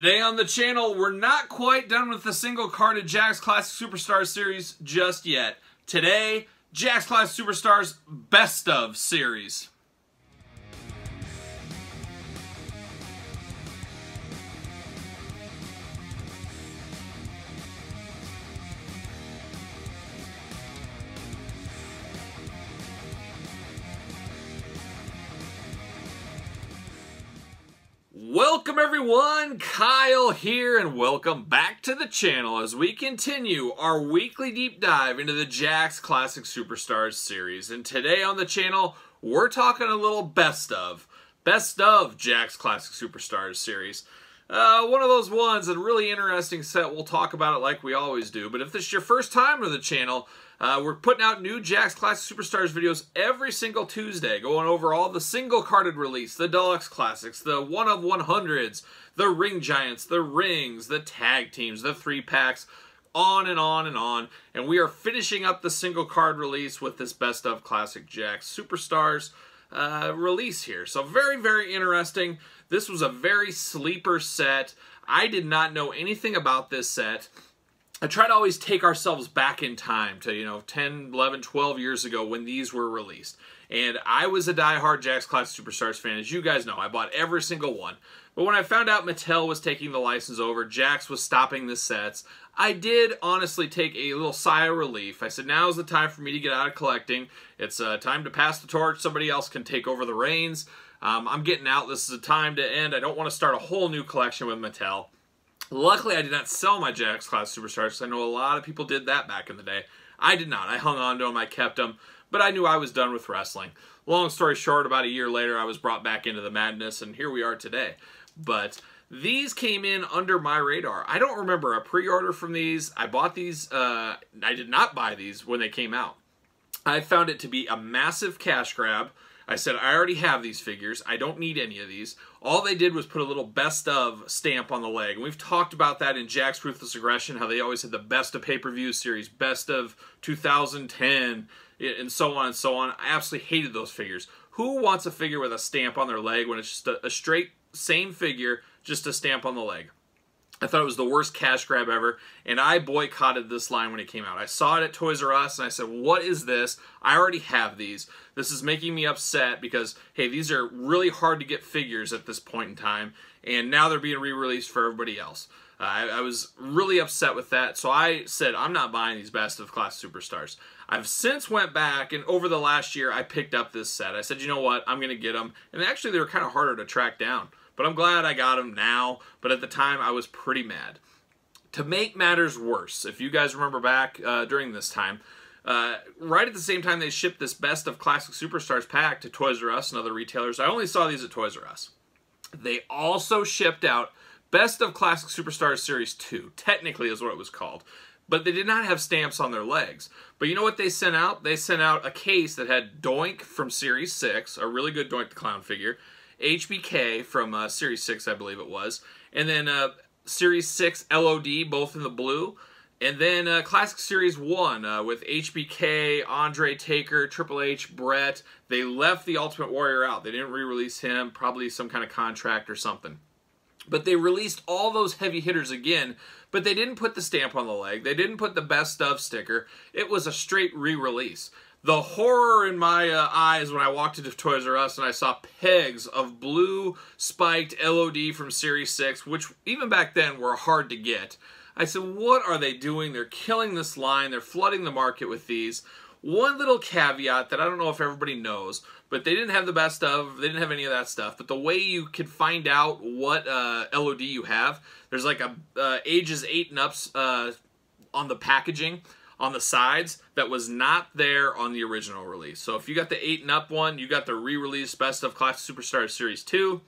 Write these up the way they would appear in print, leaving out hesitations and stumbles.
Today on the channel, we're not quite done with the single-carded Jakks Classic Superstars series just yet. Today, Jakks Classic Superstars Best Of series. Welcome everyone, Kyle here, and welcome back to the channel as we continue our weekly deep dive into the Jakks Classic Superstars series. And today on the channel, we're talking a little best of Jakks Classic Superstars series. One of those ones, a really interesting set. We'll talk about it like we always do. But if this is your first time to the channel, we're putting out new Jakks Classic Superstars videos every single Tuesday, going over all the single-carded release, the Deluxe Classics, the 1-of-100s, the Ring Giants, the Rings, the Tag Teams, the 3-packs, on and on and on. And we are finishing up the single-card release with this Best of Classic Jakks Superstars release here. So very, very interesting. This was a very sleeper set. I did not know anything about this set. I try to always take ourselves back in time to, 10, 11, 12 years ago when these were released. And I was a diehard Jakks Classic Superstars fan. As you guys know, I bought every single one. But when I found out Mattel was taking the license over, Jakks was stopping the sets, I did honestly take a little sigh of relief. I said, now's the time for me to get out of collecting. It's time to pass the torch. Somebody else can take over the reins. I'm getting out. This is a time to end. I don't want to start a whole new collection with Mattel. Luckily, I did not sell my Jakks Classic Superstars, because I know a lot of people did that back in the day. I did not. I hung on to them. I kept them. But I knew I was done with wrestling. Long story short, about a year later, I was brought back into the madness, and here we are today. But these came in under my radar. I don't remember a pre-order from these. I bought these. I did not buy these when they came out. I found it to be a massive cash grab. I said, I already have these figures. I don't need any of these. All they did was put a little best of stamp on the leg. And we've talked about that in Jakks Ruthless Aggression, how they always had the best of pay-per-view series, best of 2010, and so on and so on. I absolutely hated those figures. Who wants a figure with a stamp on their leg when it's just a straight, same figure, just a stamp on the leg? I thought it was the worst cash grab ever, and I boycotted this line when it came out. I saw it at Toys R Us, and I said, what is this? I already have these. This is making me upset because, hey, these are really hard to get figures at this point in time, and now they're being re-released for everybody else. I was really upset with that, so I said, I'm not buying these Best of Class Superstars. I've since went back, and over the last year, I picked up this set. I said, you know what? I'm going to get them, and actually, they were kind of harder to track down. But I'm glad I got them now, but at the time I was pretty mad. To make matters worse, if you guys remember back during this time, right at the same time they shipped this Best of Classic Superstars pack to Toys R Us and other retailers, I only saw these at Toys R Us. They also shipped out Best of Classic Superstars Series 2, technically is what it was called. But they did not have stamps on their legs. But you know what they sent out? They sent out a case that had Doink from Series 6, a really good Doink the Clown figure, HBK from Series 6, I believe it was, and then Series 6 LOD, both in the blue, and then Classic Series 1 with HBK, Andre Taker, Triple H, Bret. They left the Ultimate Warrior out. They didn't re-release him, probably some kind of contract or something. But they released all those heavy hitters again, but they didn't put the stamp on the leg. They didn't put the Best Of sticker. It was a straight re-release. The horror in my eyes when I walked into Toys R Us and I saw pegs of blue spiked LOD from Series 6, which even back then were hard to get. I said, what are they doing? They're killing this line. They're flooding the market with these. One little caveat that I don't know if everybody knows, but they didn't have the Best Of. They didn't have any of that stuff. But the way you could find out what LOD you have, there's like a ages 8 and ups on the packaging on the sides that was not there on the original release. So if you got the 8 and up one, you got the re-released Best of Classic Superstars Series 2.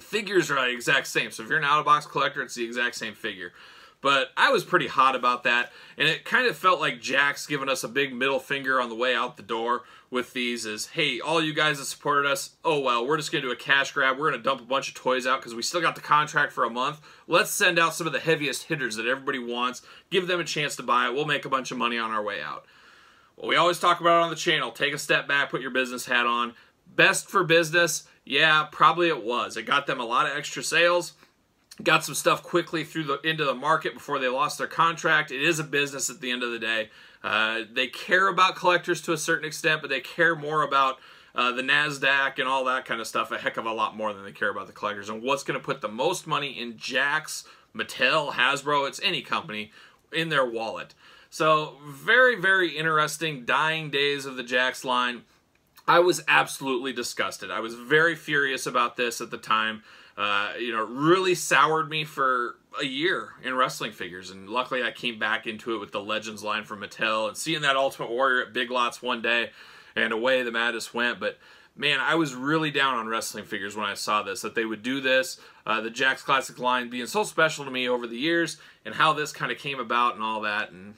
Figures are the exact same. So if you're an out-of-box collector, it's the exact same figure. But I was pretty hot about that, and it kind of felt like Jakks giving us a big middle finger on the way out the door with these is, hey, all you guys that supported us, oh well, we're just going to do a cash grab. We're going to dump a bunch of toys out because we still got the contract for a month. Let's send out some of the heaviest hitters that everybody wants, give them a chance to buy it. We'll make a bunch of money on our way out. Well, we always talk about it on the channel. Take a step back, put your business hat on. Best for business? Yeah, probably it was. It got them a lot of extra sales. got some stuff quickly into the market before they lost their contract. It is a business at the end of the day. They care about collectors to a certain extent, but they care more about the NASDAQ and all that kind of stuff a heck of a lot more than they care about the collectors and what's going to put the most money in Jakks, Mattel, Hasbro, it's any company, in their wallet. So very, very interesting dying days of the Jakks line. I was absolutely disgusted. I was very furious about this at the time. You know, it really soured me for a year in wrestling figures, and luckily I came back into it with the Legends line from Mattel and seeing that Ultimate Warrior at Big Lots one day, and away the madness went. But man, I was really down on wrestling figures when I saw this, that they would do this, the Jakks Classic line being so special to me over the years, and how this kind of came about and all that. And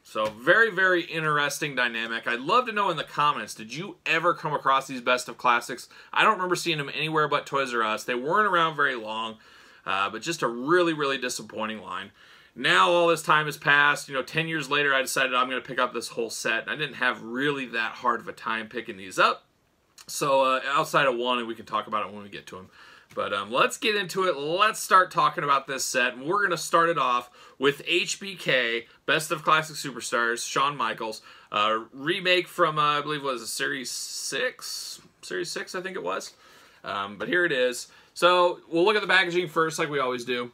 so very, very interesting dynamic. I'd love to know in the comments, did you ever come across these Best of Classics? I don't remember seeing them anywhere but Toys R Us. They weren't around very long, but just a really, really disappointing line. Now all this time has passed. You know, 10 years later, I decided I'm going to pick up this whole set. I didn't have really that hard of a time picking these up. So outside of one, and we can talk about it when we get to them. But let's get into it. Let's start talking about this set. And we're going to start it off with HBK, Best of Classic Superstars, Shawn Michaels. Remake from, I believe it was a Series 6? Series 6, I think it was. But here it is. So we'll look at the packaging first like we always do.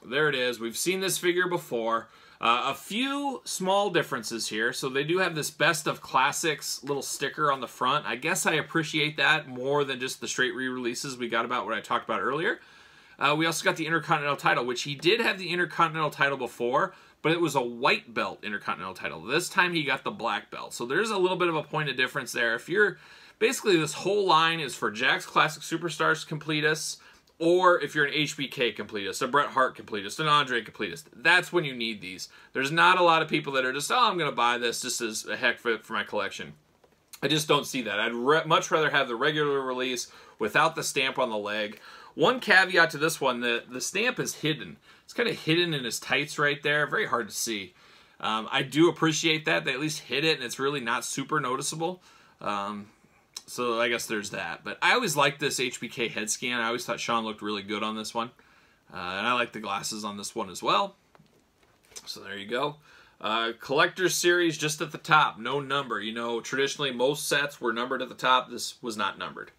There it is. We've seen this figure before. A few small differences here. So they do have this Best of Classics little sticker on the front. I guess I appreciate that more than just the straight re-releases we got about what I talked about earlier. We also got the Intercontinental title, which he did have the Intercontinental title before, but it was a white belt Intercontinental title. This time he got the black belt. So there's a little bit of a point of difference there. If you're, basically this whole line is for Jakks Classic Superstars completists, or if you're an HBK completist, a Bret Hart completist, an Andre completist. That's when you need these. There's not a lot of people that are just, oh, I'm going to buy this just as a heck for my collection. I just don't see that. I'd much rather have the regular release without the stamp on the leg. One caveat to this one, the stamp is hidden. It's kind of hidden in his tights right there. Very hard to see. I do appreciate that. They at least hid it, and it's really not super noticeable. So I guess there's that. But I always liked this HBK head scan. I always thought Shawn looked really good on this one. And I like the glasses on this one as well. So there you go. Collector's Series just at the top. No number. You know, traditionally most sets were numbered at the top. This was not numbered.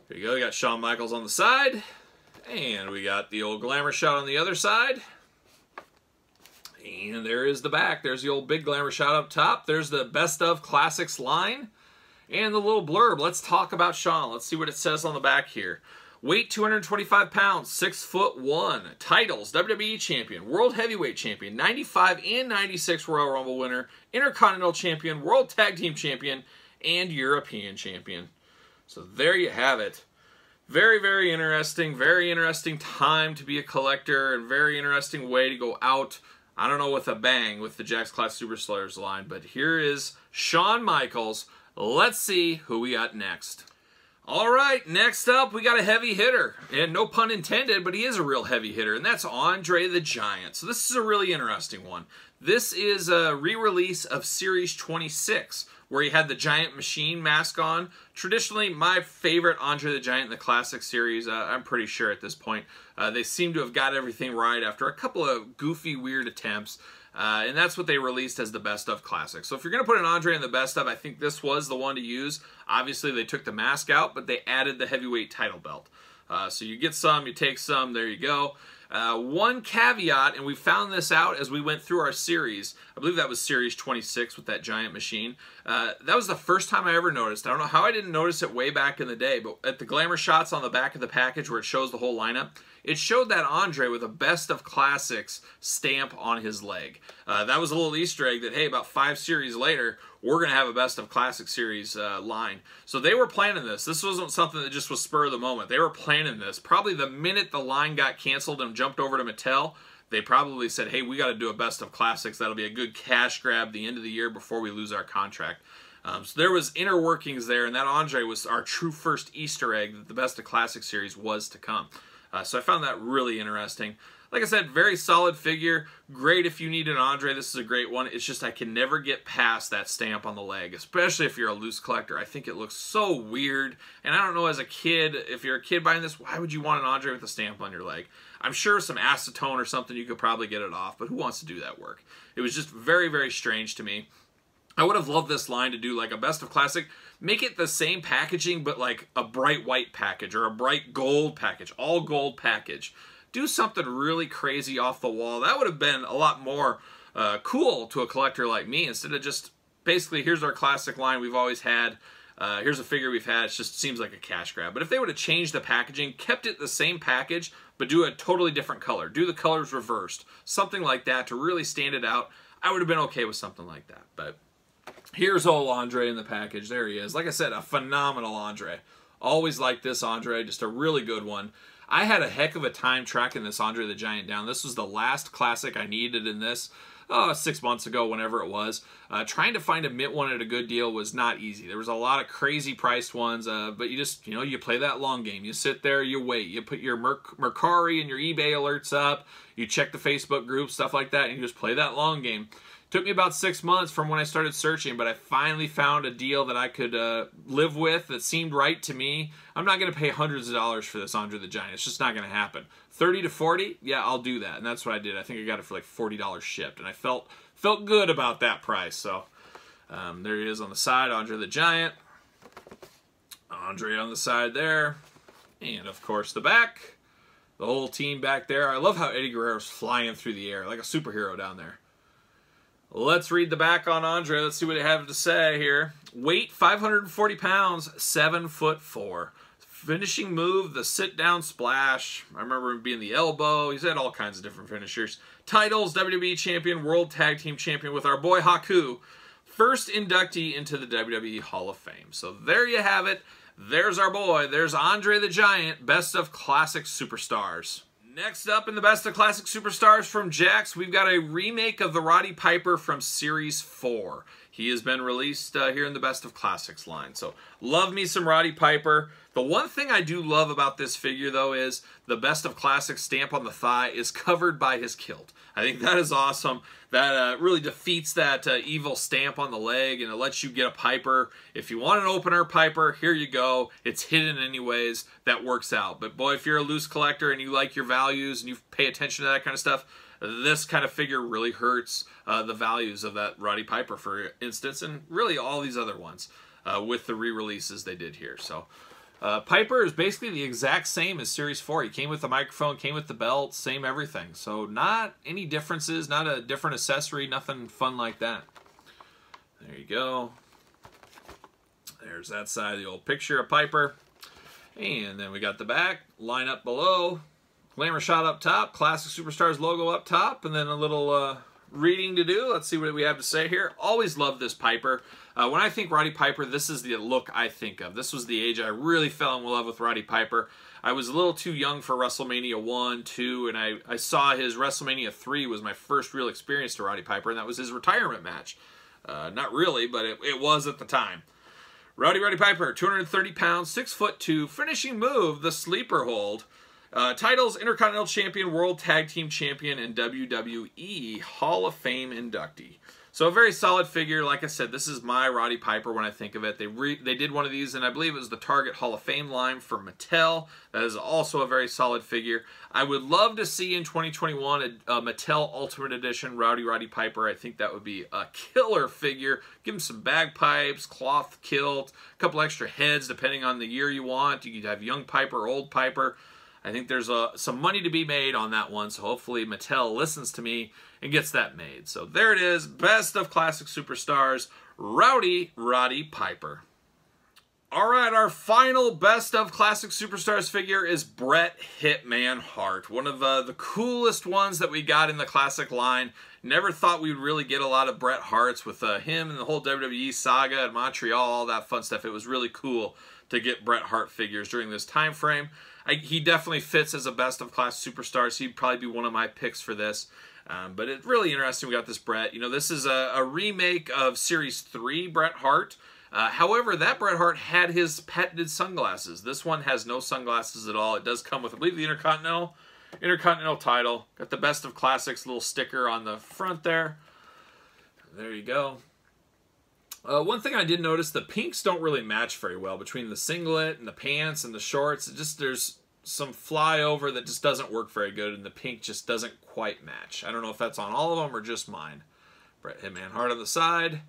There you go. You got Shawn Michaels on the side. And we got the old glamour shot on the other side. And there is the back. There's the old big glamour shot up top. There's the Best of Classics line. And the little blurb. Let's talk about Shawn. Let's see what it says on the back here. Weight 225 pounds, 6'1". Titles: WWE Champion, World Heavyweight Champion, 95 and 96 Royal Rumble winner, Intercontinental Champion, World Tag Team Champion, and European Champion. So there you have it. Very, very interesting time to be a collector, and very interesting way to go out, I don't know, with a bang with the Jakks Classic Superstars line. But here is Shawn Michaels. Let's see who we got next. All right, next up, we got a heavy hitter. And no pun intended, but he is a real heavy hitter, and that's Andre the Giant. So this is a really interesting one. This is a re-release of Series 26, where he had the Giant Machine mask on. Traditionally, my favorite Andre the Giant in the Classic Series, I'm pretty sure at this point. They seem to have got everything right after a couple of goofy, weird attempts. And that's what they released as the Best of Classic. So if you're going to put an Andre in the Best of, I think this was the one to use. Obviously, they took the mask out, but they added the heavyweight title belt. So you get some, you take some, there you go. One caveat, and we found this out as we went through our series. I believe that was Series 26 with that Giant Machine. That was the first time I ever noticed. I don't know how I didn't notice it way back in the day, but at the glamour shots on the back of the package where it shows the whole lineup, it showed that Andre with a Best of Classics stamp on his leg. That was a little Easter egg that, hey, about 5 series later, we're going to have a Best of Classic Series line. So they were planning this. This wasn't something that just was spur of the moment. They were planning this. Probably the minute the line got canceled and jumped over to Mattel, they probably said, hey, we got to do a Best of Classics. That'll be a good cash grab the end of the year before we lose our contract. So there was inner workings there, and that Andre was our true first Easter egg that the Best of Classic Series was to come. So I found that really interesting. Like I said, very solid figure. Great if you need an Andre. This is a great one. It's just I can never get past that stamp on the leg, especially if you're a loose collector. I think it looks so weird. And I don't know, as a kid, if you're a kid buying this, why would you want an Andre with a stamp on your leg? I'm sure some acetone or something you could probably get it off, but who wants to do that work? It was just very, very strange to me. I would have loved this line to do like a best of classic. Make it the same packaging, but like a bright white package or a bright gold package, all gold package. Do something really crazy off the wall. That would have been a lot more cool to a collector like me, instead of just basically, here's our classic line we've always had. Here's a figure we've had. It just seems like a cash grab. But if they would have changed the packaging, kept it the same package, but do a totally different color, do the colors reversed, something like that to really stand it out, I would have been okay with something like that. But here's old Andre in the package. There he is. Like I said, a phenomenal Andre. Always liked this Andre, just a really good one. I had a heck of a time tracking this Andre the Giant down. This was the last classic I needed in this. 6 months ago, whenever it was. Trying to find a mint one at a good deal was not easy. There was a lot of crazy priced ones, but you just, you play that long game. You sit there, you wait. You put your Mercari and your eBay alerts up. You check the Facebook group, stuff like that, and you just play that long game. Took me about 6 months from when I started searching, but I finally found a deal that I could live with that seemed right to me. I'm not going to pay hundreds of dollars for this Andre the Giant. It's just not going to happen. 30 to 40, yeah, I'll do that, and that's what I did. I think I got it for like $40 shipped, and I felt good about that price. So there he is on the side, Andre the Giant. Andre on the side there, and of course the back. The whole team back there. I love how Eddie Guerrero's flying through the air like a superhero down there. Let's read the back on Andre. Let's see what they have to say here. Weight, 540 pounds, 7'4". Finishing move, the sit-down splash. I remember him being the elbow. He's had all kinds of different finishers. Titles, WWE Champion, World Tag Team Champion with our boy Haku. First inductee into the WWE Hall of Fame. So there you have it. There's our boy. There's Andre the Giant, Best of Classic Superstars. Next up in the Best of Classic Superstars from Jakks, we've got a remake of the Roddy Piper from Series 4. He has been released here in the Best of Classics line. So, love me some Roddy Piper. The one thing I do love about this figure, though, is the Best of Classics stamp on the thigh is covered by his kilt. I think that is awesome. That really defeats that evil stamp on the leg, and it lets you get a Piper. If you want an opener Piper, here you go. It's hidden anyways. That works out. But boy, if you're a loose collector and you like your values and you pay attention to that kind of stuff, this kind of figure really hurts the values of that Roddy Piper, for instance, and really all these other ones with the re-releases they did here. So Piper is basically the exact same as Series 4. He came with the microphone, came with the belt, same everything. So not any differences, not a different accessory, nothing fun like that. There you go. There's that side of the old picture of Piper. And then we got the back, line up below, glamour shot up top, Classic Superstars logo up top, and then a little reading to do. Let's see what we have to say here. Always loved this Piper. When I think Roddy Piper, this is the look I think of. This was the age I really fell in love with Roddy Piper. I was a little too young for WrestleMania 1, 2, and I saw his WrestleMania 3 was my first real experience to Roddy Piper, and that was his retirement match. Not really, but it was at the time. Roddy Piper, 230 pounds, 6'2", finishing move, the sleeper hold. Titles, Intercontinental Champion, World Tag Team Champion, and WWE Hall of Fame inductee. So a very solid figure. Like I said, this is my Roddy Piper when I think of it. They did one of these, and I believe it was the Target Hall of Fame line for Mattel. That is also a very solid figure. I would love to see in 2021 a Mattel Ultimate Edition Roddy Piper. I think that would be a killer figure. Give him some bagpipes, cloth kilt, a couple extra heads depending on the year you want. You could have young Piper, old Piper. I think there's some money to be made on that one, so hopefully Mattel listens to me and gets that made. So there it is, Best of Classic Superstars, Roddy Piper. All right, our final Best of Classic Superstars figure is Bret Hitman Hart, one of the coolest ones that we got in the Classic line. Never thought we'd really get a lot of Bret Harts with him and the whole WWE saga at Montreal, all that fun stuff. It was really cool to get Bret Hart figures during this time frame. He definitely fits as a Best of Class Superstars. He'd probably be one of my picks for this. But it's really interesting we got this Bret. You know, this is a remake of Series 3 Bret Hart. However, that Bret Hart had his patented sunglasses. This one has no sunglasses at all. It does come with, I believe, the Intercontinental title. Got the Best of Classics little sticker on the front there. There you go. One thing I did notice, the pinks don't really match very well between the singlet and the pants and the shorts. There's some flyover that just doesn't work very good, and the pink just doesn't quite match. I don't know if that's on all of them or just mine. Bret Hitman Hart on the side.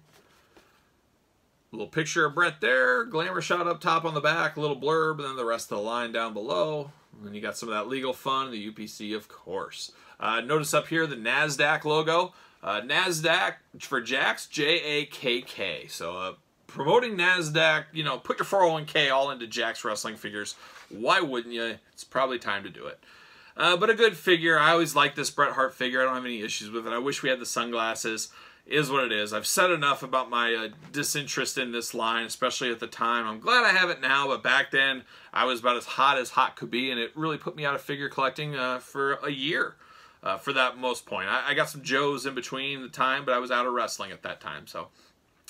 Little picture of Bret there. Glamour shot up top on the back. A little blurb, and then the rest of the line down below. And then you got some of that legal fun. The UPC, of course. Notice up here the NASDAQ logo. NASDAQ for Jakks, J-A-K-K. So promoting NASDAQ, you know, put your 401k all into Jakks wrestling figures. Why wouldn't you? It's probably time to do it. But a good figure. I always like this Bret Hart figure. I don't have any issues with it. I wish we had the sunglasses. Is what it is. I've said enough about my disinterest in this line, especially at the time. I'm glad I have it now, but back then I was about as hot could be, and it really put me out of figure collecting for a year for that most point. I got some Joes in between the time, but I was out of wrestling at that time. So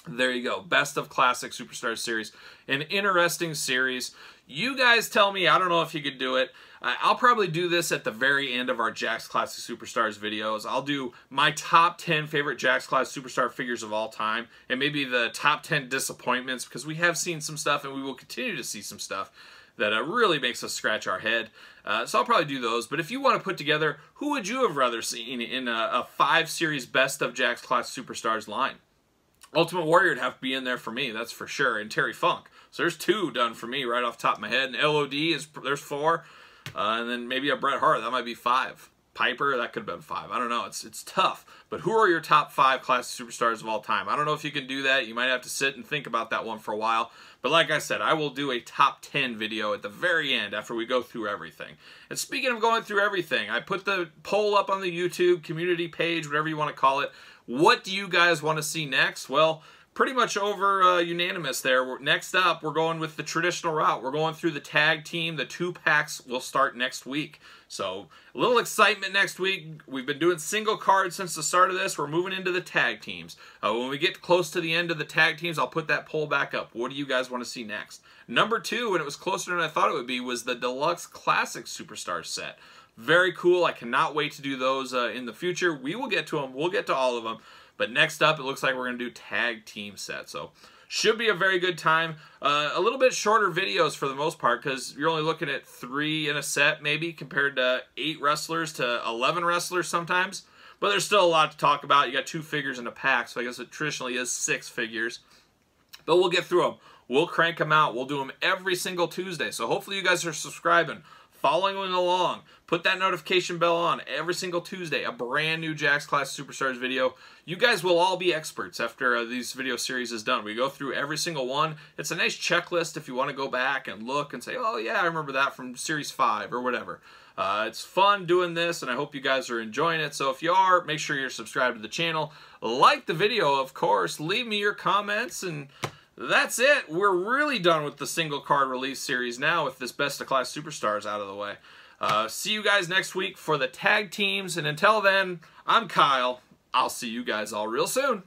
there you go. Best of Classic Superstars series. An interesting series. You guys tell me. I don't know if you could do it. I'll probably do this at the very end of our Jakks Classic Superstars videos. I'll do my top 10 favorite Jakks Classic Superstar figures of all time, and maybe the top 10 disappointments, because we have seen some stuff, and we will continue to see some stuff that really makes us scratch our head. So I'll probably do those. But if you want to put together, who would you have rather seen in a 5-series best of Jakks Classic Superstars line? Ultimate Warrior would have to be in there for me, that's for sure, and Terry Funk. So there's 2 done for me right off the top of my head. And LOD, there's 4. And then maybe a Bret Hart, that might be 5. Piper, that could have been 5. I don't know, it's tough. But who are your top 5 Classic Superstars of all time? I don't know if you can do that. You might have to sit and think about that one for a while. But like I said, I will do a top 10 video at the very end after we go through everything. And speaking of going through everything, I put the poll up on the YouTube community page, whatever you want to call it. What do you guys want to see next? Well, pretty much over unanimous there. Next up, we're going with the traditional route. We're going through the tag team. The 2-packs will start next week. So a little excitement next week. We've been doing single cards since the start of this. We're moving into the tag teams. When we get close to the end of the tag teams, I'll put that poll back up. What do you guys want to see next? Number 2, and it was closer than I thought it would be, was the Deluxe Classic Superstar set. Very cool. I cannot wait to do those in the future. We will get to them. We'll get to all of them. But next up, it looks like we're going to do tag team sets. So should be a very good time. A little bit shorter videos for the most part, because you're only looking at 3 in a set maybe, compared to 8 wrestlers to 11 wrestlers sometimes. But there's still a lot to talk about. You got 2 figures in a pack, so I guess it traditionally is 6 figures. But we'll get through them. We'll crank them out. We'll do them every single Tuesday. So hopefully you guys are subscribing, following along. Put that notification bell on every single Tuesday. A brand new Jakks Classic Superstars video. You guys will all be experts after these video series is done. We go through every single one. It's a nice checklist if you want to go back and look and say, oh yeah, I remember that from Series 5 or whatever. It's fun doing this, and I hope you guys are enjoying it. So if you are, make sure you're subscribed to the channel. Like the video, of course. Leave me your comments, and that's it. We're really done with the single card release series now with this Best of Class Superstars out of the way. See you guys next week for the tag teams, and until then, I'm Kyle. I'll see you guys all real soon.